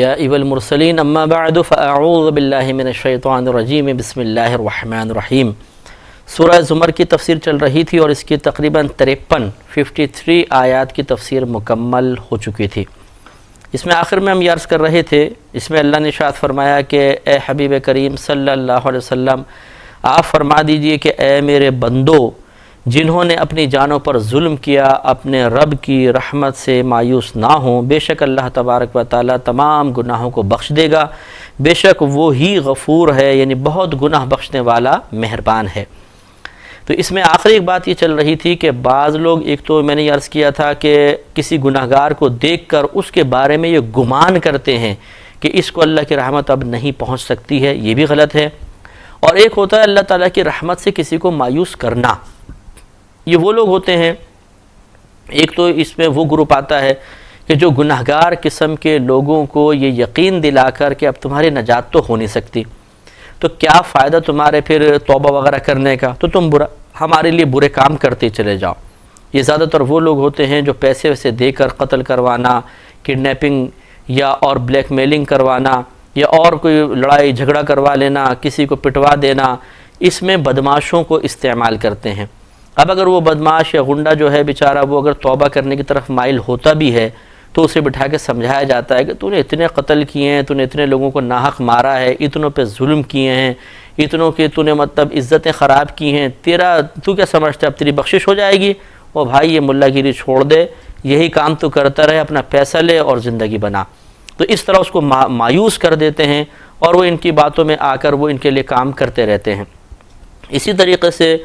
یا ایها المرسلین اما بعد فاعوذ باللہ من الشیطان الرجیم بسم اللہ الرحمن الرحیم۔ سورہ زمر کی تفسیر چل رہی تھی اور اس کی تقریباً 53 آیات کی تفسیر مکمل ہو چکی تھی۔ اس میں آخر میں ہم یہ عرض کر رہے تھے، اس میں اللہ نے ارشاد فرمایا کہ اے حبیب کریم صلی اللہ علیہ وسلم آپ فرما دیجئے کہ اے میرے بندو، جنہوں نے اپنی جانوں پر ظلم کیا اپنے رب کی رحمت سے مایوس نہ ہوں، بے شک اللہ تبارک و تعالی تمام گناہوں کو بخش دے گا، بے شک وہی غفور ہے، یعنی بہت گناہ بخشنے والا مہربان ہے۔ تو اس میں آخری ایک بات یہ چل رہی تھی کہ بعض لوگ، ایک تو میں نے یہ عرض کیا تھا کہ کسی گناہگار کو دیکھ کر اس کے بارے میں یہ گمان کرتے ہیں کہ اس کو اللہ کی رحمت اب نہیں پہنچ سکتی ہے، یہ بھی غلط ہے۔ اور ایک ہوتا ہے اللہ تعالیٰ کی رحمت سے کسی کو مایوس کرنا، یہ وہ لوگ ہوتے ہیں۔ ایک تو اس میں وہ گروپ آتا ہے کہ جو گناہگار قسم کے لوگوں کو یہ یقین دلا کر کہ اب تمہاری نجات تو ہو نہیں سکتی، تو کیا فائدہ تمہارے پھر توبہ وغیرہ کرنے کا، تو تم ہمارے لیے برے کام کرتے چلے جاؤ۔ یہ زیادہ تر وہ لوگ ہوتے ہیں جو پیسے ویسے دے کر قتل کروانا، کڈنیپنگ یا اور بلیک میلنگ کروانا یا اور کوئی لڑائی جھگڑا کروا لینا، کسی کو پٹوا دینا، اس میں بدماشوں کو استعمال کرتے ہیں۔ اب اگر وہ بدماش یا غنڈہ جو ہے بیچارہ، وہ اگر توبہ کرنے کی طرف مائل ہوتا بھی ہے تو اسے بٹھا کے سمجھایا جاتا ہے کہ تو نے اتنے قتل کیے ہیں، تو نے اتنے لوگوں کو ناحق مارا ہے، اتنوں پہ ظلم کیے ہیں، اتنوں کے تو نے مطلب عزتیں خراب کی ہیں، تو کیا سمجھتا ہے اب تیری بخشش ہو جائے گی؟ او بھائی یہ ملا گیری چھوڑ دے، یہی کام تو کرتا رہے، اپنا پیسہ لے اور زندگی بنا۔ تو اس طرح اس کو مایوس کر دیتے ہیں اور وہ ان کی باتوں میں آ کر وہ ان کے لیے کام کرتے رہتے ہیں۔ اسی طریقے سے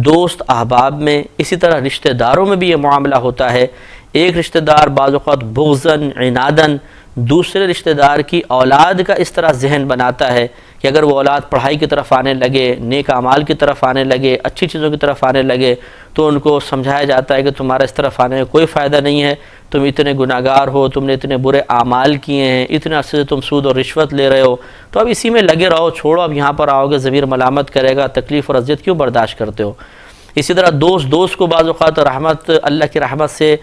دوست احباب میں، اسی طرح رشتہ داروں میں بھی یہ معاملہ ہوتا ہے۔ ایک رشتہ دار بعض اوقات بغضاً عناداً دوسرے رشتہ دار کی اولاد کا اس طرح ذہن بناتا ہے کہ اگر وہ اولاد پڑھائی کی طرف آنے لگے، نیک اعمال کی طرف آنے لگے، اچھی چیزوں کی طرف آنے لگے، تو ان کو سمجھایا جاتا ہے کہ تمہارا اس طرف آنے میں کوئی فائدہ نہیں ہے، تم اتنے گناہگار ہو، تم نے اتنے برے اعمال کیے ہیں، اتنے عرصے سے تم سود اور رشوت لے رہے ہو، تو اب اسی میں لگے رہو، چھوڑو، اب یہاں پر آؤ گے ضمیر ملامت کرے گا، تکلیف اور اذیت کیوں برداشت کرتے ہو؟ اسی طرح دوست کو بعض اوقات اللہ کی رحمت سے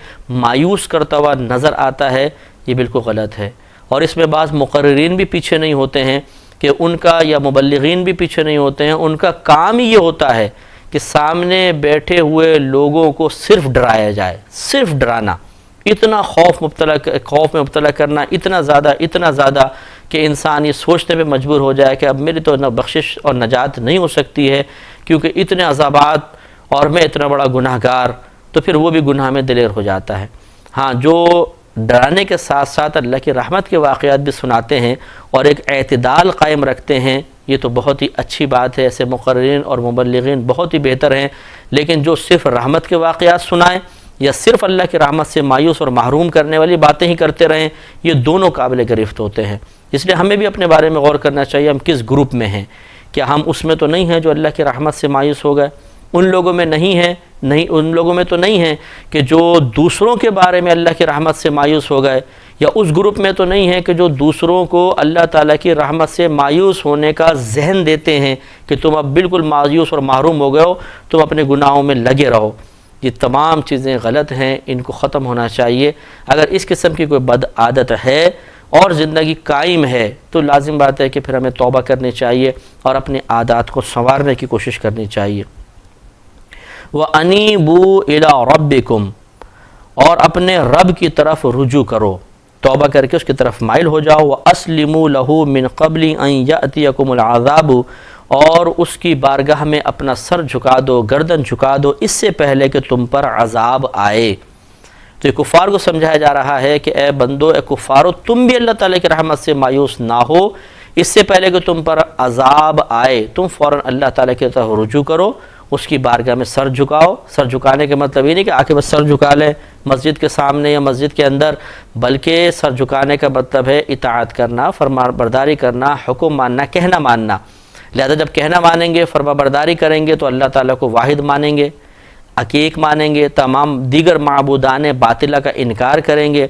مایوس کرتا ہوا نظر آتا ہے، یہ بالکل غلط ہے۔ اور اس میں بعض مقررین بھی پیچھے نہیں ہوتے ہیں کہ ان کا، یا مبلغین بھی پیچھے نہیں ہوتے ہیں، ان کا کام ہی یہ ہوتا ہے کہ سامنے بیٹھے ہوئے لوگوں کو صرف ڈرایا جائے، صرف ڈرانا، اتنا خوف میں مبتلا کرنا، اتنا زیادہ کہ انسان یہ سوچنے پہ مجبور ہو جائے کہ اب میری تو نہ بخشش اور نجات نہیں ہو سکتی ہے، کیونکہ اتنے عذابات اور میں اتنا بڑا گناہ گار، تو پھر وہ بھی گناہ میں دلیر ہو جاتا ہے۔ ہاں، جو ڈرانے کے ساتھ ساتھ اللہ کی رحمت کے واقعات بھی سناتے ہیں اور ایک اعتدال قائم رکھتے ہیں، یہ تو بہت ہی اچھی بات ہے، ایسے مقررین اور مبلغین بہت ہی بہتر ہیں۔ لیکن جو صرف رحمت کے واقعات سنائیں یا صرف اللہ کی رحمت سے مایوس اور محروم کرنے والی باتیں ہی کرتے رہیں، یہ دونوں قابل گرفت ہوتے ہیں۔ اس لیے ہمیں بھی اپنے بارے میں غور کرنا چاہیے، ہم کس گروپ میں ہیں، کیا ہم اس میں تو نہیں ہیں جو اللہ کی رحمت سے مایوس ہو گئے؟ ان لوگوں میں نہیں ہیں، ان لوگوں میں تو نہیں ہیں کہ جو دوسروں کے بارے میں اللہ کی رحمت سے مایوس ہو گئے، یا اس گروپ میں تو نہیں ہیں کہ جو دوسروں کو اللہ تعالیٰ کی رحمت سے مایوس ہونے کا ذہن دیتے ہیں کہ تم اب بالکل مایوس اور محروم ہو گئے ہو، تم اپنے گناہوں میں لگے رہو۔ یہ تمام چیزیں غلط ہیں، ان کو ختم ہونا چاہیے۔ اگر اس قسم کی کوئی بد عادت ہے اور زندگی قائم ہے تو لازم بات ہے کہ پھر ہمیں توبہ کرنی چاہیے اور اپنے عادات کو سنوارنے کی کوشش کرنی چاہیے۔ وَأَنِيبُوا إِلَىٰ رَبِّكُمْ، اور اپنے رب کی طرف رجوع کرو، توبہ کر کے اس کی طرف مائل ہو جاؤ۔ وَأَسْلِمُوا لَهُ مِنْ قَبْلِ أَنْ يَأْتِيَكُمُ الْعَذَابُ، اور اس کی بارگاہ میں اپنا سر جھکا دو، گردن جھکا دو، اس سے پہلے کہ تم پر عذاب آئے۔ تو یہ کفار کو سمجھایا جا رہا ہے کہ اے بندو، اے کفارو، تم بھی اللہ تعالیٰ کی رحمت سے مایوس نہ ہو، اس سے پہلے کہ تم پر عذاب آئے تم فوراً اللہ تعالیٰ کی طرف رجوع کرو، اس کی بارگاہ میں سر جھکاؤ۔ سر جھکانے کے مطلب یہ نہیں کہ آ کے بس سر جھکا لیں مسجد کے سامنے یا مسجد کے اندر، بلکہ سر جھکانے کا مطلب ہے اطاعت کرنا، فرما برداری کرنا، حکم ماننا، کہنا ماننا۔ لہذا جب کہنا مانیں گے، فرما برداری کریں گے تو اللہ تعالیٰ کو واحد مانیں گے، عقیق مانیں گے، تمام دیگر معبودان باطلہ کا انکار کریں گے،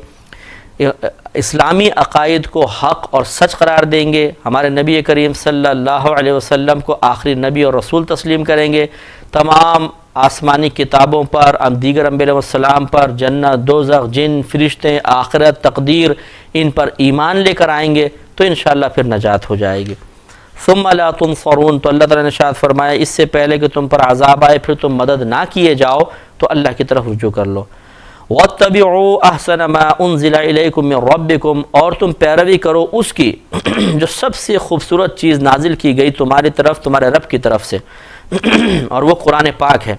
اسلامی عقائد کو حق اور سچ قرار دیں گے، ہمارے نبی کریم صلی اللہ علیہ وسلم کو آخری نبی اور رسول تسلیم کریں گے، تمام آسمانی کتابوں پر، دیگر انبیاء علیہ السلام پر، جنت، دوزخ، جن، فرشتے، آخرت، تقدیر، ان پر ایمان لے کر آئیں گے تو انشاءاللہ پھر نجات ہو جائے گی۔ ثم لا تنصرون، تو اللہ تعالیٰ نے ارشاد فرمایا اس سے پہلے کہ تم پر عذاب آئے پھر تم مدد نہ کیے جاؤ تو اللہ کی طرف رجوع کر لو۔ وَاتَّبِعُوا أَحْسَنَ مَا أُنزِلَ إِلَيْكُم مِّن رَّبِّكُم، اور تم پیروی کرو اس کی جو سب سے خوبصورت چیز نازل کی گئی تمہاری طرف تمہارے رب کی طرف سے، اور وہ قرآن پاک ہے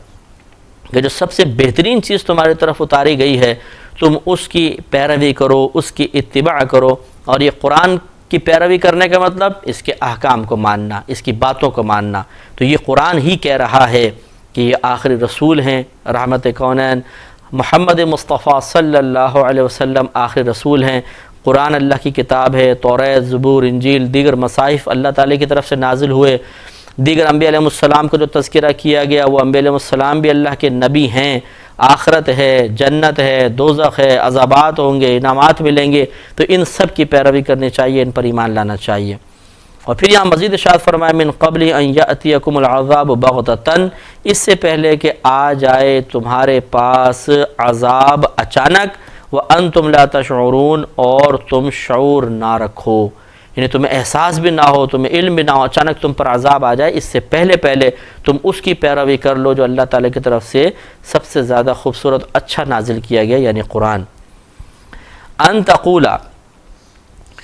کہ جو سب سے بہترین چیز تمہاری طرف اتاری گئی ہے، تم اس کی پیروی کرو، اس کی اتباع کرو۔ اور یہ قرآن کی پیروی کرنے کا مطلب اس کے احکام کو ماننا، اس کی باتوں کو ماننا۔ تو یہ قرآن ہی کہہ رہا ہے کہ یہ آخری رسول ہیں، رحمت کونین محمد مصطفیٰ صلی اللہ علیہ وسلم آخری رسول ہیں۔ قرآن اللہ کی کتاب ہے، توریت، زبور، انجیل، دیگر مصاحف اللہ تعالی کی طرف سے نازل ہوئے۔ دیگر انبیاء علیہ السلام کا جو تذکرہ کیا گیا وہ انبیاء علیہ السلام بھی اللہ کے نبی ہیں۔ آخرت ہے، جنت ہے، دوزخ ہے، عذابات ہوں گے، انعامات ملیں گے، تو ان سب کی پیروی کرنی چاہیے، ان پر ایمان لانا چاہیے۔ اور پھر یہاں مزید ارشاد فرمایا من قبل ان یأتیکم العذاب بغتۃ، اس سے پہلے کہ آ جائے تمہارے پاس عذاب اچانک، وانتم لا تشعرون، اور تم شعور نہ رکھو، یعنی تمہیں احساس بھی نہ ہو، تمہیں علم بھی نہ ہو، اچانک تم پر عذاب آ جائے، اس سے پہلے تم اس کی پیروی کر لو جو اللہ تعالیٰ کی طرف سے سب سے زیادہ خوبصورت اچھا نازل کیا گیا، یعنی قرآن۔ ان تقولا،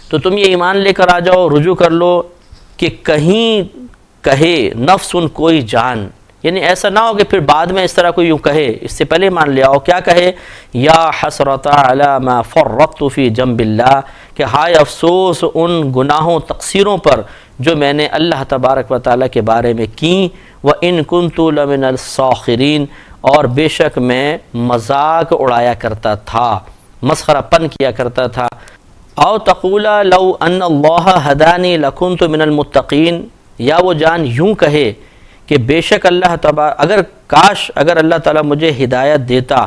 تو تم یہ ایمان لے کر آ جاؤ، رجوع کر لو کہ کہیں کہے نفس کوئی جان، یعنی ایسا نہ ہو کہ پھر بعد میں اس طرح کوئی یوں کہے، اس سے پہلے مان لے آؤ۔ کیا کہے؟ یا حسرۃ علی ما فرطت فی جنب اللہ، کہ ہائے افسوس ان گناہوں تقصیروں پر جو میں نے اللہ تبارک و تعالیٰ کے بارے میں کی، وَإِن كُنتُ لَمِنَ السَّاخِرِينَ، اور بے شک میں مذاق اڑایا کرتا تھا، مسخرہ پن کیا کرتا تھا۔ او تقولا لو ان اللہ ہدانی لکنت من المتقین، یا وہ جان یوں کہے کہ بے شک اللہ اگر اللہ تعالیٰ مجھے ہدایت دیتا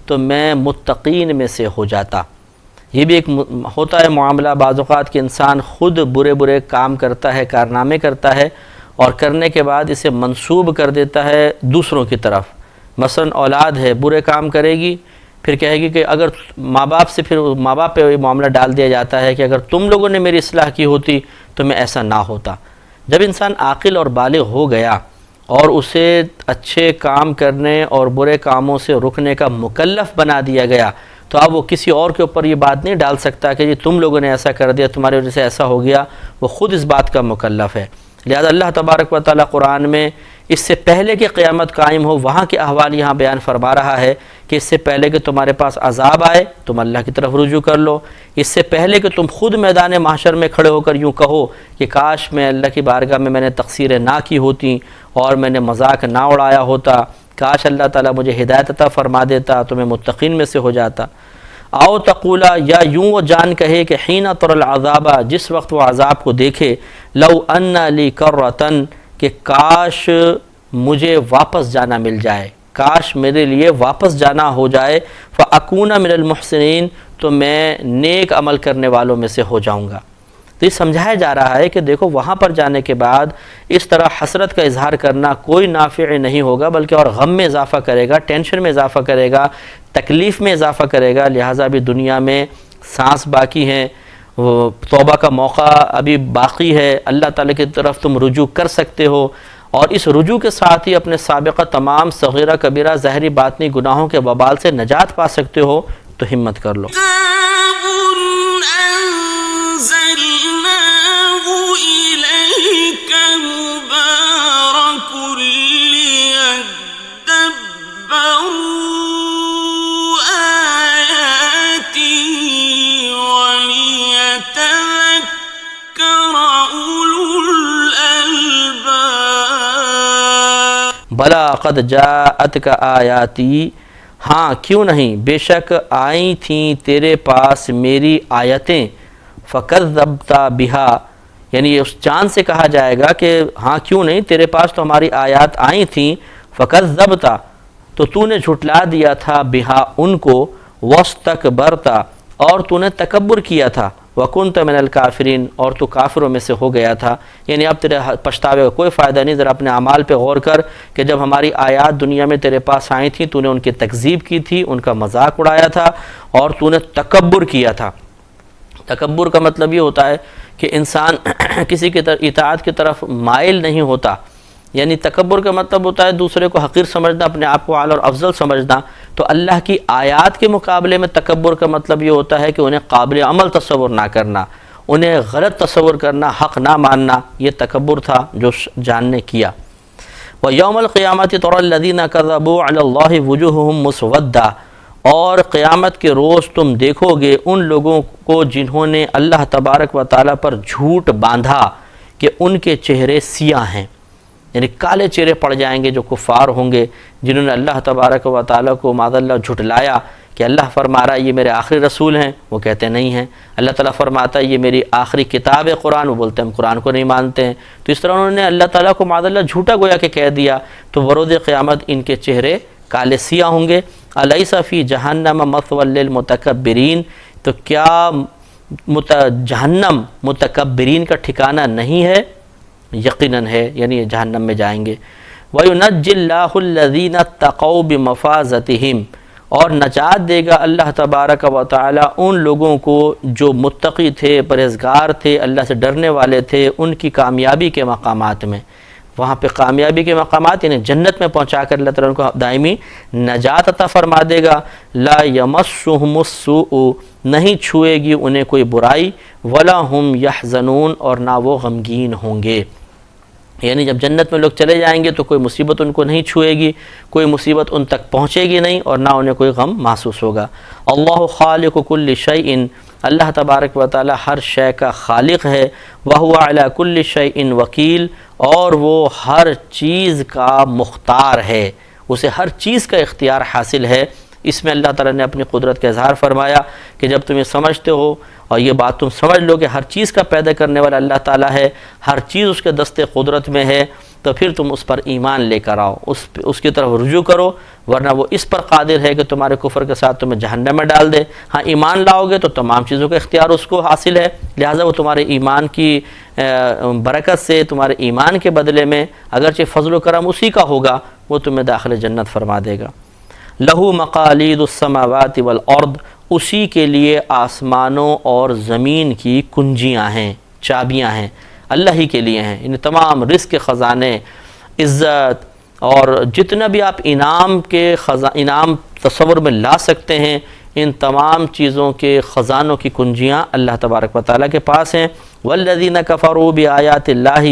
تو میں متقین میں سے ہو جاتا۔ یہ بھی ایک ہوتا ہے معاملہ، بعض اوقات کہ انسان خود برے کام کرتا ہے، کارنامے کرتا ہے، اور کرنے کے بعد اسے منسوب کر دیتا ہے دوسروں کی طرف۔ مثلا اولاد ہے، برے کام کرے گی، پھر کہے گی کہ اگر ماں باپ پہ معاملہ ڈال دیا جاتا ہے کہ اگر تم لوگوں نے میری اصلاح کی ہوتی تو میں ایسا نہ ہوتا۔ جب انسان عاقل اور بالغ ہو گیا اور اسے اچھے کام کرنے اور برے کاموں سے رکنے کا مکلف بنا دیا گیا، تو اب وہ کسی اور کے اوپر یہ بات نہیں ڈال سکتا کہ جی تم لوگوں نے ایسا کر دیا، تمہاری وجہ سے ایسا ہو گیا، وہ خود اس بات کا مکلف ہے۔ لہذا اللہ تبارک و تعالیٰ قرآن میں اس سے پہلے کہ قیامت قائم ہو وہاں کے احوال یہاں بیان فرما رہا ہے کہ اس سے پہلے کہ تمہارے پاس عذاب آئے تم اللہ کی طرف رجوع کر لو، اس سے پہلے کہ تم خود میدان محشر میں کھڑے ہو کر یوں کہو کہ کاش میں اللہ کی بارگاہ میں نے تقصیریں نہ کی ہوتی اور میں نے مذاق نہ اڑایا ہوتا، کاش اللہ تعالیٰ مجھے ہدایت عطا فرما دیتا تو میں متقین میں سے ہو جاتا۔ او تقولا، یا یوں وہ جان کہے کہ حین تر العذاب، جس وقت وہ عذاب کو دیکھے، لو ان لی کرۃ، کہ کاش مجھے واپس جانا مل جائے، کاش میرے لیے واپس جانا ہو جائے، فاکون من المحسنین، تو میں نیک عمل کرنے والوں میں سے ہو جاؤں گا۔ تو یہ سمجھایا جا رہا ہے کہ دیکھو وہاں پر جانے کے بعد اس طرح حسرت کا اظہار کرنا کوئی نافع نہیں ہوگا، بلکہ اور غم میں اضافہ کرے گا، ٹینشن میں اضافہ کرے گا، تکلیف میں اضافہ کرے گا۔ لہٰذا بھی دنیا میں سانس باقی ہیں، توبہ کا موقع ابھی باقی ہے، اللہ تعالیٰ کی طرف تم رجوع کر سکتے ہو، اور اس رجوع کے ساتھ ہی اپنے سابقہ تمام صغیرہ کبیرہ ظاہری باطنی گناہوں کے وبال سے نجات پا سکتے ہو، تو ہمت کر لو۔ بلا قد جاءتک آیاتی، ہاں کیوں نہیں، بے شک آئی تھیں تیرے پاس میری آیتیں، فکذبت بہا، یعنی اس چاند سے کہا جائے گا کہ ہاں کیوں نہیں، تیرے پاس تو ہماری آیات آئی تھیں، فکذبت، تو تو نے جھٹلا دیا تھا، بہا ان کو، واستکبرت، اور تو نے تکبر کیا تھا، وکنت من الکافرین، اور تو کافروں میں سے ہو گیا تھا، یعنی اب تیرے پچھتاوے کا کوئی فائدہ نہیں۔ ذرا اپنے اعمال پہ غور کر کہ جب ہماری آیات دنیا میں تیرے پاس آئی تھیں تو نے ان کی تکذیب کی تھی، ان کا مذاق اڑایا تھا، اور تو نے تکبر کیا تھا۔ تکبر کا مطلب یہ ہوتا ہے کہ انسان کسی کی اطاعت کی طرف مائل نہیں ہوتا، یعنی تکبر کا مطلب ہوتا ہے دوسرے کو حقیر سمجھنا، اپنے آپ کو اعلی اور افضل سمجھنا۔ تو اللہ کی آیات کے مقابلے میں تکبر کا مطلب یہ ہوتا ہے کہ انہیں قابل عمل تصور نہ کرنا، انہیں غلط تصور کرنا، حق نہ ماننا، یہ تکبر تھا جو جان نے کیا۔ وَيَوْمَ الْقِيَامَةِ تَرَى الَّذِينَ كَذَّبُوا عَلَى اللَّهِ وُجُوهُهُمْ مُسْوَدَّةٌ، اور قیامت کے روز تم دیکھو گے ان لوگوں کو جنہوں نے اللہ تبارک و تعالیٰ پر جھوٹ باندھا کہ ان کے چہرے سیاہ ہیں، یعنی کالے چہرے پڑ جائیں گے جو کفار ہوں گے جنہوں نے اللہ تبارک و تعالیٰ کو معاذ اللہ جھٹلایا کہ اللہ فرما رہا ہے یہ میرے آخری رسول ہیں، وہ کہتے نہیں ہیں۔ اللہ تعالیٰ فرماتا ہے یہ میری آخری کتاب ہے قرآن، وہ بولتے ہیں ہم قرآن کو نہیں مانتے ہیں۔ تو اس طرح انہوں نے اللہ تعالیٰ کو معاذ اللہ جھوٹا گویا کہ کہہ دیا، تو بروز قیامت ان کے چہرے کالے سیاہ ہوں گے۔ الیس فی جہنم مثوی للمتکبرین، تو کیا جہنم متکبرین کا ٹھکانہ نہیں ہے؟ یقیناً ہے، یعنی یہ جہنم میں جائیں گے۔ وَيُنَجِّ اللَّهُ الَّذِينَ اتَّقَوْا بِمَفَازَتِهِمْ، اور نجات دے گا اللہ تبارک و تعالی ان لوگوں کو جو متقی تھے، پرہیزگار تھے، اللہ سے ڈرنے والے تھے، ان کی کامیابی کے مقامات میں۔ وہاں پہ کامیابی کے مقامات یعنی جنت میں پہنچا کر اللہ تعالیٰ ان کو دائمی نجات عطا فرما دے گا۔ لا یمسہم السوء، نہیں چھوئے گی انہیں کوئی برائی، ولا ہم یحزنون، اور نہ وہ غمگین ہوں گے۔ یعنی جب جنت میں لوگ چلے جائیں گے تو کوئی مصیبت ان کو نہیں چھوئے گی، کوئی مصیبت ان تک پہنچے گی نہیں، اور نہ انہیں کوئی غم محسوس ہوگا۔ اللہ خالق کل شیء، اللہ تبارک و تعالی ہر شے کا خالق ہے۔ وہو علی کل شیء وکیل، اور وہ ہر چیز کا مختار ہے، اسے ہر چیز کا اختیار حاصل ہے۔ اس میں اللہ تعالیٰ نے اپنی قدرت کا اظہار فرمایا کہ جب تم یہ سمجھتے ہو اور یہ بات تم سمجھ لو کہ ہر چیز کا پیدا کرنے والا اللہ تعالیٰ ہے، ہر چیز اس کے دست قدرت میں ہے، تو پھر تم اس پر ایمان لے کر آؤ، اس کی طرف رجوع کرو، ورنہ وہ اس پر قادر ہے کہ تمہارے کفر کے ساتھ تمہیں جہنم میں ڈال دے۔ ہاں ایمان لاؤ گے تو تمام چیزوں کا اختیار اس کو حاصل ہے، لہٰذا وہ تمہارے ایمان کی برکت سے، تمہارے ایمان کے بدلے میں اگرچہ فضل و کرم اسی کا ہوگا، وہ تمہیں داخل جنت فرما دے گا۔ لہو مقالید السماوات والارض، اسی کے لیے آسمانوں اور زمین کی کنجیاں ہیں، چابیاں ہیں، اللہ ہی کے لیے ہیں۔ ان تمام رزق کے خزانے، عزت اور جتنا بھی آپ انعام تصور میں لا سکتے ہیں، ان تمام چیزوں کے خزانوں کی کنجیاں اللہ تبارک و تعالیٰ کے پاس ہیں۔ والذین کفروا بآیات اللہ،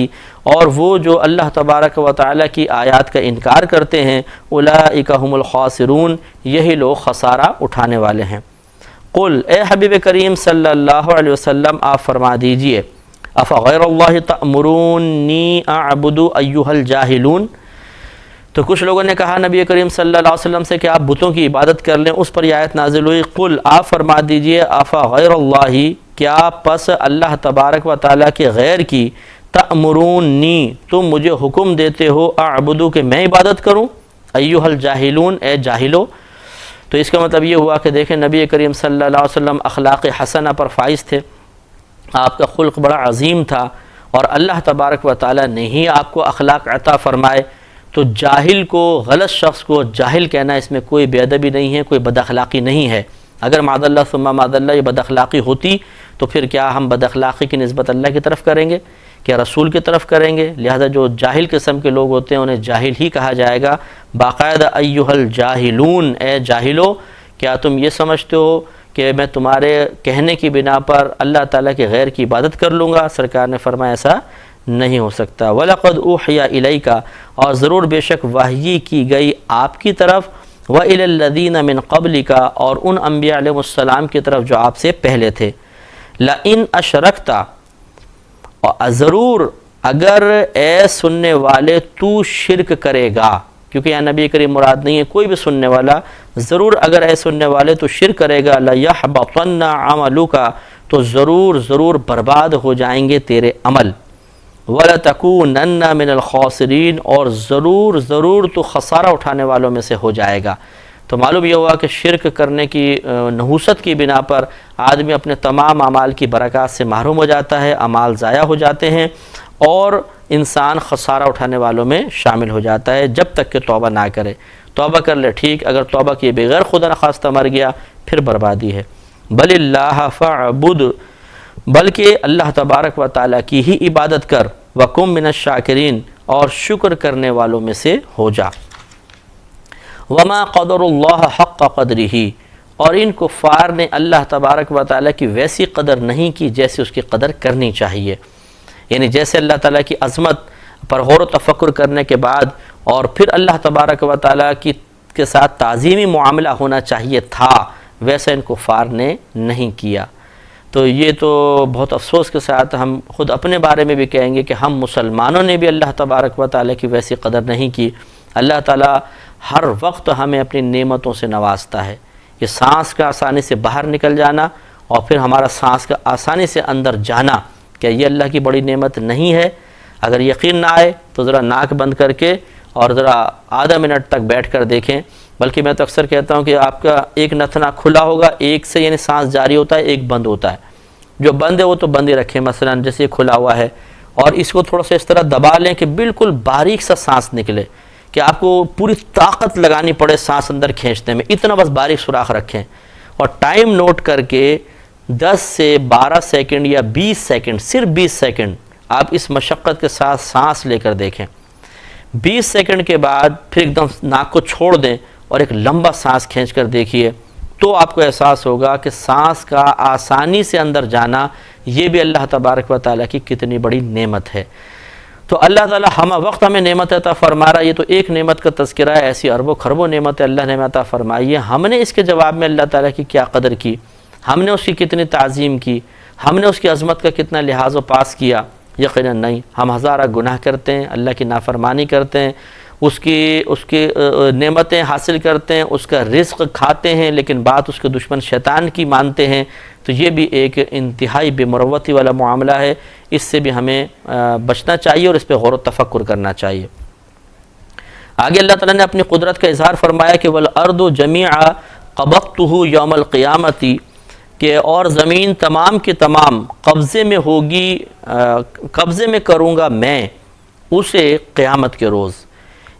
اور وہ جو اللہ تبارک و تعالیٰ کی آیات کا انکار کرتے ہیں، اولئک هم الخاسرون، یہی لوگ خسارہ اٹھانے والے ہیں۔ قل، اے حبیب کریم صلی اللہ علیہ وسلم آپ فرما دیجئے، افغیر اللہ تأمرونی اعبد ایھا الجاہلون، تو کچھ لوگوں نے کہا نبی کریم صلی اللہ علیہ وسلم سے کہ آپ بتوں کی عبادت کر لیں، اس پر یہ آیت نازل ہوئی، قل آپ فرما دیجئے افغیر اللہ، کیا پس اللہ تبارک و تعالیٰ کے غیر کی، تأمرونی تم مجھے حکم دیتے ہو، اعبدو کہ میں عبادت کروں، ایھا الجاہلون اے جاہلو۔ تو اس کا مطلب یہ ہوا کہ دیکھیں نبی کریم صلی اللہ علیہ وسلم اخلاق حسنہ پر فائز تھے، آپ کا خلق بڑا عظیم تھا، اور اللہ تبارک و تعالیٰ نے ہی آپ کو اخلاق عطا فرمائے، تو جاہل کو، غلط شخص کو جاہل کہنا اس میں کوئی بے ادبی نہیں ہے، کوئی بد اخلاقی نہیں ہے۔ اگر معاذ اللہ ثم معاذ اللہ یہ بد اخلاقی ہوتی تو پھر کیا ہم بد اخلاقی کی نسبت اللہ کی طرف کریں گے، کیا رسول کی طرف کریں گے؟ لہذا جو جاہل قسم کے لوگ ہوتے ہیں انہیں جاہل ہی کہا جائے گا باقاعدہ۔ ایھا الجاہلون اے جاہلو، کیا تم یہ سمجھتے ہو کہ میں تمہارے کہنے کی بنا پر اللہ تعالیٰ کے غیر کی عبادت کر لوں گا؟ سرکار نے فرمایا ایسا نہیں ہو سکتا۔ وَلَقَدْ أُوحِيَ إِلَيْكَ، اور ضرور بے شک وحی کی گئی آپ کی طرف، وَإِلَى الَّذِينَ مِن قَبْلِكَ، اور ان انبیاء علیہ السلام کی طرف جو آپ سے پہلے تھے، لَإِنْ أَشْرَكْتَ، اور ضرور اگر اے سننے والے تو شرک کرے گا، کیونکہ یہاں نبی کریم مراد نہیں ہے، کوئی بھی سننے والا، ضرور اگر اے سننے والے تو شرک کرے گا، لَيَحْبَطَنَّ عَمَلُكَ، تو ضرور برباد ہو جائیں گے تیرے عمل، وَلَتَكُونَنَّ مِنَ الْخَاسِرِينَ، اور ضرور تو خسارہ اٹھانے والوں میں سے ہو جائے گا۔ تو معلوم یہ ہوا کہ شرک کرنے کی نحوست کی بنا پر آدمی اپنے تمام اعمال کی برکات سے محروم ہو جاتا ہے، اعمال ضائع ہو جاتے ہیں اور انسان خسارہ اٹھانے والوں میں شامل ہو جاتا ہے جب تک کہ توبہ نہ کرے۔ توبہ کر لے ٹھیک، اگر توبہ کیے بغیر خدا نخواستہ مر گیا پھر بربادی ہے۔ بل اللہ فاعبد، بلکہ اللہ تبارک و تعالیٰ کی ہی عبادت کر، وکم من الشاکرین، اور شکر کرنے والوں میں سے ہو جا۔ وما قدر اللہ حق قدرہ، اور ان کفار نے اللہ تبارک و تعالیٰ کی ویسی قدر نہیں کی جیسے اس کی قدر کرنی چاہیے، یعنی جیسے اللہ تعالیٰ کی عظمت پر غور و تفکر کرنے کے بعد اور پھر اللہ تبارک و تعالیٰ کے ساتھ تعظیمی معاملہ ہونا چاہیے تھا، ویسا ان کفار نے نہیں کیا۔ تو یہ تو بہت افسوس کے ساتھ ہم خود اپنے بارے میں بھی کہیں گے کہ ہم مسلمانوں نے بھی اللہ تبارک و تعالیٰ کی ویسی قدر نہیں کی۔ اللہ تعالیٰ ہر وقت ہمیں اپنی نعمتوں سے نوازتا ہے۔ یہ سانس کا آسانی سے باہر نکل جانا اور پھر ہمارا سانس کا آسانی سے اندر جانا، کیا یہ اللہ کی بڑی نعمت نہیں ہے؟ اگر یقین نہ آئے تو ذرا ناک بند کر کے اور ذرا آدھا منٹ تک بیٹھ کر دیکھیں، بلکہ میں تو اکثر کہتا ہوں کہ آپ کا ایک نتنا کھلا ہوگا، ایک سے یعنی سانس جاری ہوتا ہے، ایک بند ہوتا ہے۔ جو بند ہے وہ تو بند ہی رکھیں، مثلا جیسے کھلا ہوا ہے، اور اس کو تھوڑا سا اس طرح دبا لیں کہ بالکل باریک سا سانس نکلے، کہ آپ کو پوری طاقت لگانی پڑے سانس اندر کھینچنے میں، اتنا بس باریک سوراخ رکھیں، اور ٹائم نوٹ کر کے 10 سے 12 سیکنڈ یا 20 سیکنڈ، صرف 20 سیکنڈ آپ اس مشقت کے ساتھ سانس لے کر دیکھیں۔ 20 سیکنڈ کے بعد پھر ایک دم ناک کو چھوڑ دیں اور ایک لمبا سانس کھینچ کر دیکھیے، تو آپ کو احساس ہوگا کہ سانس کا آسانی سے اندر جانا یہ بھی اللہ تبارک و تعالیٰ کی کتنی بڑی نعمت ہے۔ تو اللہ تعالیٰ ہم وقت ہمیں نعمت عطا فرما رہا ہے، یہ تو ایک نعمت کا تذکرہ ہے، ایسی اربوں خربوں نعمت اللہ نے عطا فرمائی ہے۔ ہم نے اس کے جواب میں اللہ تعالیٰ کی کیا قدر کی، ہم نے اس کی کتنی تعظیم کی، ہم نے اس کی عظمت کا کتنا لحاظ و پاس کیا؟ یقیناً نہیں۔ ہم ہزارہ گناہ کرتے ہیں، اللہ کی نافرمانی کرتے ہیں، اس کی نعمتیں حاصل کرتے ہیں، اس کا رزق کھاتے ہیں، لیکن بات اس کے دشمن شیطان کی مانتے ہیں، تو یہ بھی ایک انتہائی بے مروتی والا معاملہ ہے۔ اس سے بھی ہمیں بچنا چاہیے اور اس پہ غور و تفکر کرنا چاہیے۔ آگے اللہ تعالیٰ نے اپنی قدرت کا اظہار فرمایا کہ وَالْأَرْضُ جَمِيعًا قَبَضْتُهُ يَوْمَ الْقِيَامَةِ، کہ اور زمین تمام کی تمام قبضے میں ہوگی، قبضے میں کروں گا میں اسے قیامت کے روز،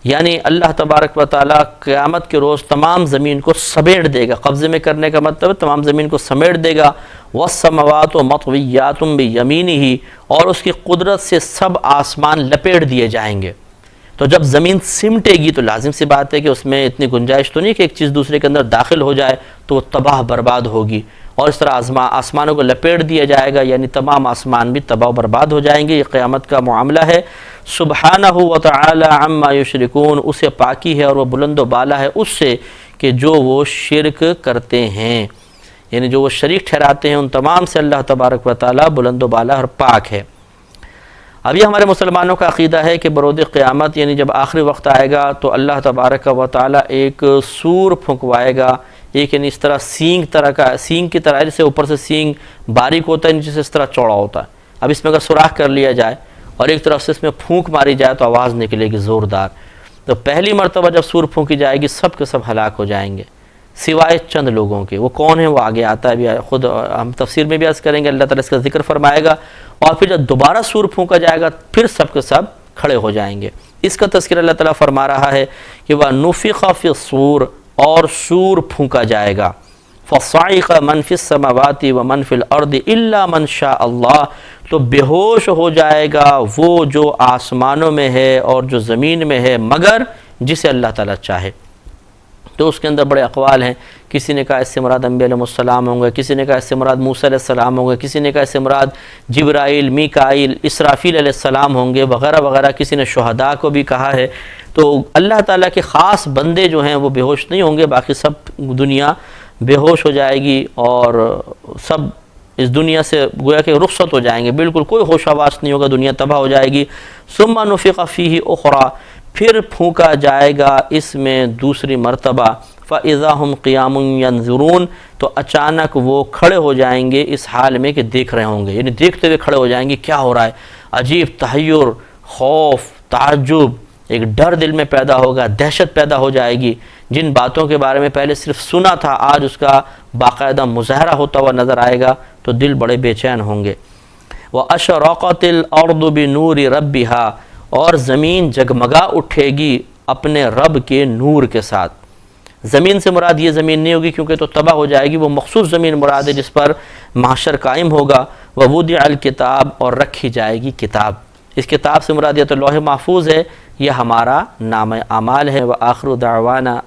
یعنی اللہ تبارک و تعالیٰ قیامت کے روز تمام زمین کو سمیٹ دے گا۔ قبضے میں کرنے کا مطلب تمام زمین کو سمیٹ دے گا۔ وَالسَّمَوَاتُ مَطْوِيَّاتٌ بِيَمِينِهِ، اور اس کی قدرت سے سب آسمان لپیٹ دیے جائیں گے۔ تو جب زمین سمٹے گی تو لازم سی بات ہے کہ اس میں اتنی گنجائش تو نہیں کہ ایک چیز دوسرے کے اندر داخل ہو جائے، تو وہ تباہ برباد ہوگی، اور اس طرح آسمانوں کو لپیٹ دیا جائے گا، یعنی تمام آسمان بھی تباہ و برباد ہو جائیں گے۔ یہ قیامت کا معاملہ ہے۔ سبحانہ و تعالی عما یشرکون، اسے پاکی ہے اور وہ بلند و بالا ہے اس سے کہ جو وہ شرک کرتے ہیں، یعنی جو وہ شریک ٹھہراتے ہیں ان تمام سے اللہ تبارک و تعالی بلند و بالا اور پاک ہے۔ اب یہ ہمارے مسلمانوں کا عقیدہ ہے کہ برود قیامت، یعنی جب آخری وقت آئے گا تو اللہ تبارک و تعالی ایک سور پھنکوائے گا، ایک یعنی اس طرح سینگ کی طرح، جیسے اوپر سے سینگ باریک ہوتا ہے، نیچے سے اس طرح چوڑا ہوتا ہے۔ اب اس میں اگر سوراخ کر لیا جائے اور ایک طرف سے اس میں پھونک ماری جائے تو آواز نکلے گی زوردار۔ تو پہلی مرتبہ جب سور پھونکی جائے گی سب کے سب ہلاک ہو جائیں گے سوائے چند لوگوں کے۔ وہ کون ہیں وہ آگے آتا ہے، بھی خود ہم تفسیر میں بھی عرض کریں گے، اللہ تعالیٰ اس کا ذکر فرمائے گا۔ اور پھر جب دوبارہ سور پھونکا جائے گا پھر سب کے سب کھڑے ہو جائیں گے۔ اس کا تذکر اللہ تعالیٰ فرما رہا ہے کہ وَنُفِخَ فِي الصُّورِ، اور سور پھونکا جائے گا، فَصَعِقَ مَنْ فِي السَّمَاوَاتِ وَمَنْ فِي الْأَرْضِ إِلَّا مَنْ شَاءَ اللَّهُ، تو بے ہوش ہو جائے گا وہ جو آسمانوں میں ہے اور جو زمین میں ہے مگر جسے اللہ تعالیٰ چاہے۔ تو اس کے اندر بڑے اقوال ہیں، کسی نے کہا اس سے مراد انبیاء علیہ السلام ہوں گے، کسی نے کہا اس سے مراد موسیٰ علیہ السلام ہوں گے، کسی نے کہا اس سے مراد جبرائیل، میکائیل، اسرافیل علیہ السلام ہوں گے وغیرہ وغیرہ، کسی نے شہداء کو بھی کہا ہے۔ تو اللہ تعالیٰ کے خاص بندے جو ہیں وہ بے ہوش نہیں ہوں گے، باقی سب دنیا بے ہوش ہو جائے گی اور سب اس دنیا سے گویا کہ رخصت ہو جائیں گے، بالکل کوئی ہوش آواز نہیں ہوگا، دنیا تباہ ہو جائے گی۔ ثم نفخ فیہ اخری، پھر پھونکا جائے گا اس میں دوسری مرتبہ، فاذا ہم قیام ینظرون، تو اچانک وہ کھڑے ہو جائیں گے اس حال میں کہ دیکھ رہے ہوں گے، یعنی دیکھتے ہوئے کھڑے ہو جائیں گے کیا ہو رہا ہے، عجیب تحیر، خوف، تعجب ایک ڈر دل میں پیدا ہوگا، دہشت پیدا ہو جائے گی. جن باتوں کے بارے میں پہلے صرف سنا تھا آج اس کا باقاعدہ مظاہرہ ہوتا ہوا نظر آئے گا تو دل بڑے بے چین ہوں گے. وَأَشْرَقَتِ الْأَرْضُ بِنُورِ رَبِّهَا، اور زمین جگمگا اٹھے گی اپنے رب کے نور کے ساتھ. زمین سے مراد یہ زمین نہیں ہوگی کیونکہ تو تباہ ہو جائے گی، وہ مخصوص زمین مراد ہے جس پر محشر قائم ہوگا. وَوُضِعَ الْكِتَابُ، اور رکھی جائے گی کتاب. اس کتاب سے مراد یا تو لوح محفوظ ہے یا ہمارا نامہ اعمال ہے. وآخر دعوانا